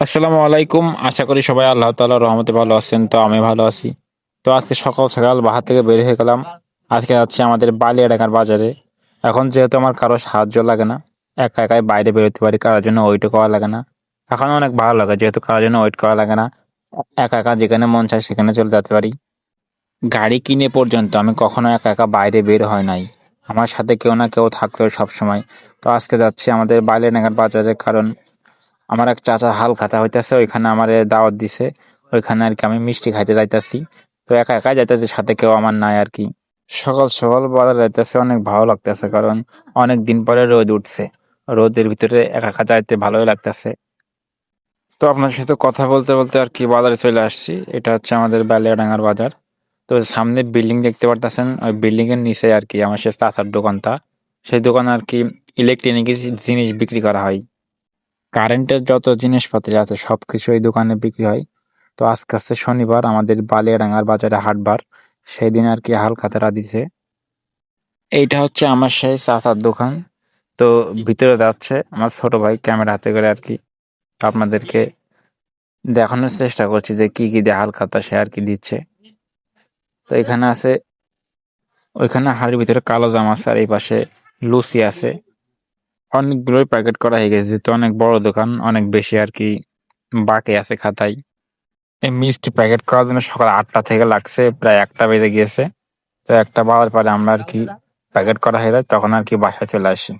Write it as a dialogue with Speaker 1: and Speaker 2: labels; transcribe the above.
Speaker 1: আসসালামু আলাইকুম। আশা করি সবাই আল্লাহ তাআলার রহমতে ভালো আছেন। তো আমি ভালো আছি। তো আজকে সকাল, সকাল বাসা থেকে বের হয়ে গেলাম। আজকে যাচ্ছি আমাদের বালিয়াডাঙ্গার বাজারে। এখন যেহেতু আমার কারো সাহায্য লাগে না, একা একাই বাইরে বেরোতে পারি, কারোর জন্য ওয়েটও করা লাগে না। এখন অনেক ভালো লাগে যেহেতু কারোর জন্য ওয়েট করা লাগে না। একা, একা যেখানে মন চায় সেখানে চলে যেতে পারি। গাড়ি কিনে পর্যন্ত আমি কখনো একা, একা বাইরে বের হয় নাই। আমার সাথে কেউ না কেউ থাকতো সবসময়। তো আজকে যাচ্ছি আমাদের বালিয়াডাঙ্গার বাজারে, কারণ আমার এক চাচা হালখাতা হইতাছে, ওইখানে আমারে দাওয়াত দিছে। ওইখানে আরকি আমি মিষ্টি খাইতে যাইতাছি। তো একা একাই যাইতাছি, সাথে কেউ আমার নাই আরকি। সকাল, সকাল বাজার যাইতেছে অনেক ভালো লাগতেছে, কারণ অনেক দিন পরে রোদ উঠছে। রোদের ভিতরে একা একা যাইতে ভালোই লাগতেছে। তো আপনার সাথে কথা বলতে, বলতে আরকি বাজারে চলে আসছি। এটা হচ্ছে আমাদের বালিয়াডাঙ্গার বাজার। তো সামনে বিল্ডিং দেখতে পারতেছেন, ওই বিল্ডিং এর নিচে আরকি আমার সে চাচার দোকানটা। সেই দোকানে আরকি ইলেকট্রনিক জিনিস বিক্রি করা হয়। কারেন্টের যত জিনিসপাতি আছে সবকিছু এই দোকানে বিক্রি হয়। তো আজকে হচ্ছে শনিবার, আমাদের বালিয়াডাঙ্গার বাজারে হাটবার। সেই দিন আর কি হালখাতারা দিছে। এইটা হচ্ছে আমার সেই চাচার দোকান। তো ভিতরে যাচ্ছে আমার ছোট ভাই ক্যামেরা হাতে করে আর কি আপনাদেরকে দেখানোর চেষ্টা করছি যে কি কি দিয়ে হালখাতা সে আর কি দিচ্ছে। তো এখানে আছে, ওইখানে হাড়ির ভিতরে কালো জাম আছে, আর এই পাশে লুচি আছে। অনেকগুলোই প্যাকেট করা হয়ে গেছে, যেহেতু অনেক বড় দোকান, অনেক বেশি আর কি বাকি আছে খাতায়। এই মিষ্টি প্যাকেট করার জন্য সকাল ৮টা থেকে লাগছে, প্রায় ১টা বেজে গিয়েছে। তো ১টা বাজার পরে আমরা আরকি প্যাকেট করা হয়ে যায়, তখন আরকি বাসায় চলে আসি।